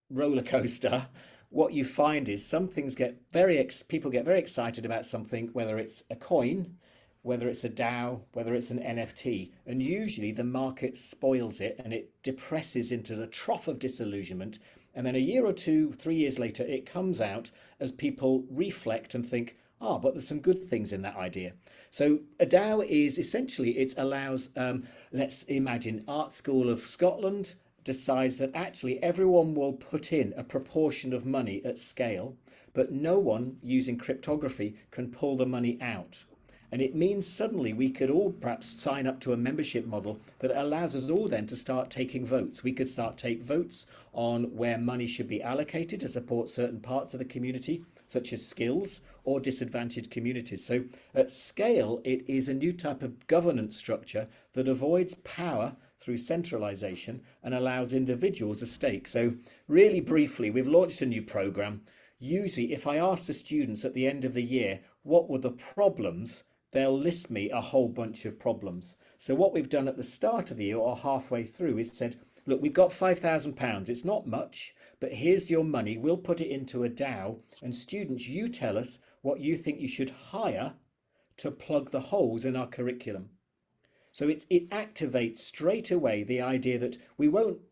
roller coaster, what you find is people get very excited about something, whether it's a coin, whether it's a DAO, whether it's an NFT, and usually the market spoils it and it depresses into the trough of disillusionment. And then a year or 2, 3 years later, it comes out as people reflect and think, but there's some good things in that idea. So a DAO is essentially, it allows, let's imagine Art School of Scotland decides that actually everyone will put in a proportion of money at scale, but no one using cryptography can pull the money out. And it means suddenly we could all perhaps sign up to a membership model that allows us all then to start taking votes. We could start take votes on where money should be allocated to support certain parts of the community, such as skills or disadvantaged communities. So at scale, it is a new type of governance structure that avoids power through centralization and allows individuals a stake. So really briefly, we've launched a new program. Usually, if I ask the students at the end of the year, what were the problems, they'll list me a whole bunch of problems. So what we've done at the start of the year or halfway through is said, look, we've got £5,000. It's not much, but here's your money. We'll put it into a DAO. And students, you tell us what you think you should hire to plug the holes in our curriculum. So it activates straight away the idea that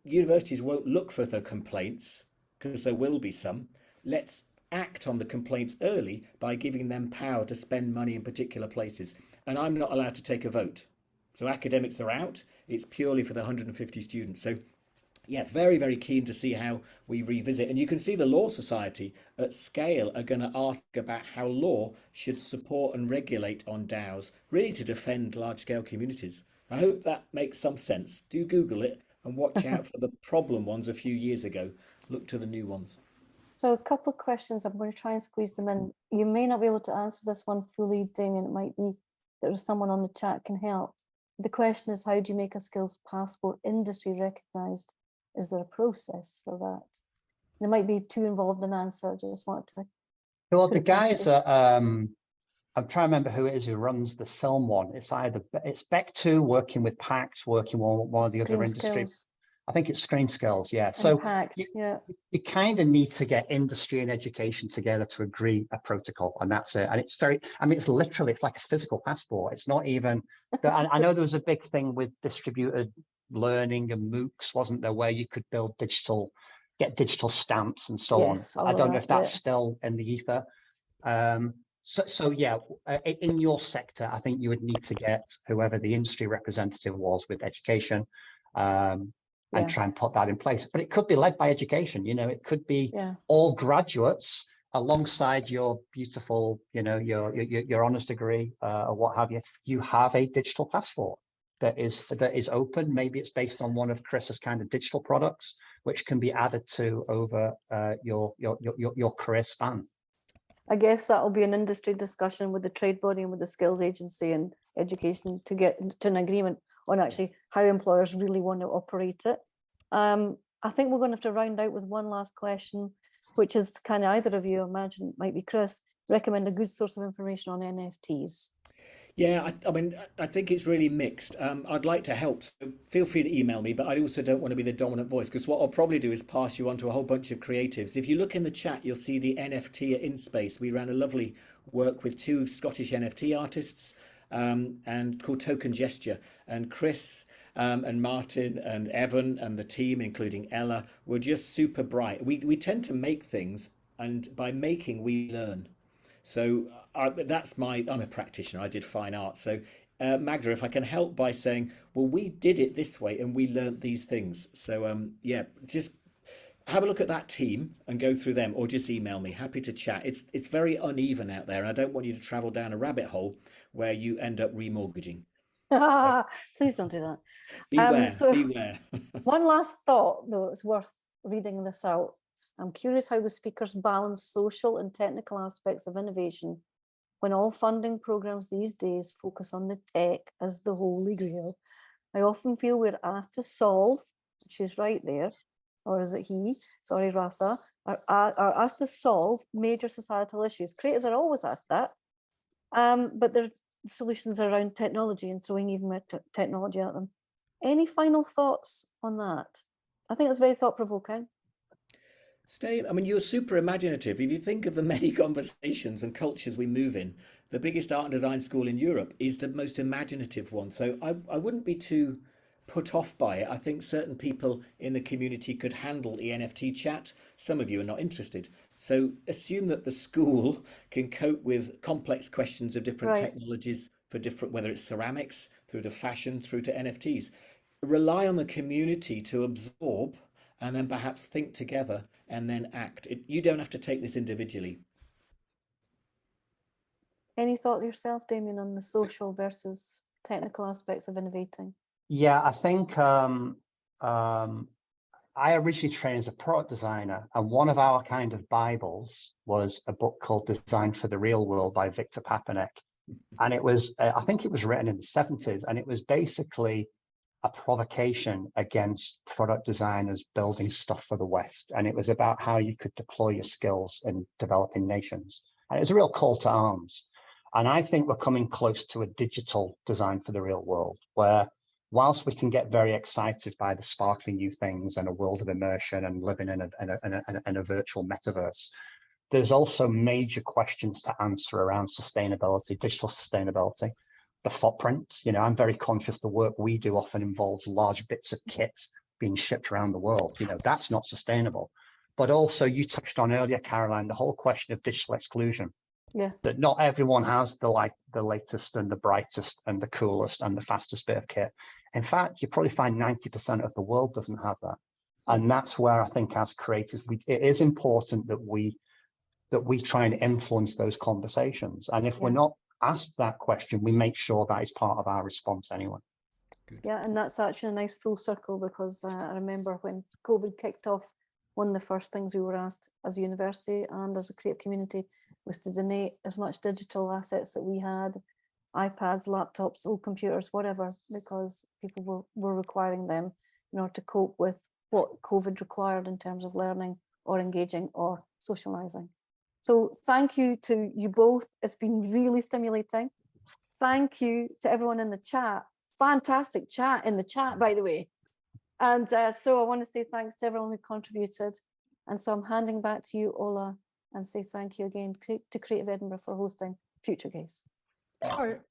universities won't look for the complaints, because there will be some. Let's act on the complaints early by giving them power to spend money in particular places. And I'm not allowed to take a vote. So academics are out. It's purely for the 150 students. So yeah, very, very keen to see how we revisit. And you can see the Law Society at scale are going to ask about how law should support and regulate on DAOs, really to defend large scale communities. I hope that makes some sense. Do Google it and watch out for the problem ones a few years ago. Look to the new ones. So a couple of questions, I'm going to try and squeeze them in. You may not be able to answer this one fully, Damien. It might be there's someone on the chat can help. The question is, how do you make a skills passport industry recognised? Is there a process for that? There might be too involved an answer. I just wanted to. Well, the guys at I'm trying to remember who it is who runs the film one. It's Beck2 working with Pact, working on one of the other industries. I think it's Screen Skills, yeah. So you kind of need to get industry and education together to agree a protocol, and that's it. And it's very, I mean, it's like a physical passport. It's not even, I know there was a big thing with distributed learning and MOOCs, wasn't there, where you could build get digital stamps and so on. I don't know if that's still in the ether. So yeah, in your sector, I think you would need to get whoever the industry representative was with education, and try and put that in place. But it could be led by education, it could be all graduates alongside your beautiful, your honours degree or what have you. You have a digital passport that is open. Maybe it's based on one of Chris's kind of digital products, which can be added to over your career span. I guess that will be an industry discussion with the trade body and with the skills agency and education to get to an agreement on actually how employers really want to operate it. I think we're going to have to round out with one last question, which is, can either of you, imagine it might be Chris, recommend a good source of information on NFTs? Yeah, I mean, I think it's really mixed. I'd like to help, so feel free to email me, but I also don't want to be the dominant voice, because what I'll probably do is pass you on to a whole bunch of creatives. If you look in the chat, you'll see the NFT at InSpace. We ran a lovely work with 2 Scottish NFT artists and called Token Gesture. And Chris and Martin and Evan and the team, including Ella, were just super bright. We tend to make things, and by making, we learn. So I'm a practitioner. I did fine art. So Magda, if I can help by saying, well, we did it this way and we learnt these things. So yeah, just have a look at that team and go through them, or just email me. Happy to chat. It's very uneven out there, and I don't want you to travel down a rabbit hole where you end up remortgaging. So, please don't do that. Beware. One last thought, though, it's worth reading this out. I'm curious how the speakers balance social and technical aspects of innovation when all funding programs these days focus on the tech as the holy grail. I often feel we're asked to solve, she's right there, or is it he? Sorry, Rasa, are asked to solve major societal issues. Creatives are always asked that, but their solutions are around technology and throwing even more technology at them. Any final thoughts on that? I think it's very thought-provoking. Stay. I mean, you're super imaginative. If you think of the many conversations and cultures we move in, the biggest art and design school in Europe is the most imaginative one. So I wouldn't be too put off by it. I think certain people in the community could handle the NFT chat. Some of you are not interested. So assume that the school can cope with complex questions of different technologies for different, whether it's ceramics, through to fashion, through to NFTs. Rely on the community to absorb and then perhaps think together and then act. You don't have to take this individually. Any thought yourself, Damien, on the social versus technical aspects of innovating? Yeah, I think I originally trained as a product designer, and one of our kind of Bibles was a book called Design for the Real World by Victor Papanek. And it was, I think it was written in the 70s, and it was basically a provocation against product designers building stuff for the West. And it was about how you could deploy your skills in developing nations. And it was a real call to arms. And I think we're coming close to a digital design for the real world, where whilst we can get very excited by the sparkling new things and a world of immersion and living in a virtual metaverse, there's also major questions to answer around sustainability, digital sustainability. The footprint, I'm very conscious the work we do often involves large bits of kit being shipped around the world. That's not sustainable. But also, you touched on earlier, Caroline, the whole question of digital exclusion. Yeah. That not everyone has the latest and the brightest and the coolest and the fastest bit of kit. In fact, you probably find 90% of the world doesn't have that. And that's where I think as creators, it is important that we try and influence those conversations. And if we're not asked that question, we make sure that is part of our response anyway. Good. Yeah, and that's actually a nice full circle, because I remember when COVID kicked off, one of the first things we were asked as a university and as a creative community was to donate as much digital assets that we had, iPads, laptops, old computers, whatever, because people were requiring them in order to cope with what COVID required in terms of learning or engaging or socializing. So thank you to you both. It's been really stimulating. Thank you to everyone in the chat. Fantastic chat in the chat, by the way. And so I want to say thanks to everyone who contributed. And so I'm handing back to you, Ola, and say thank you again to Creative Edinburgh for hosting FutureGaze. Thanks.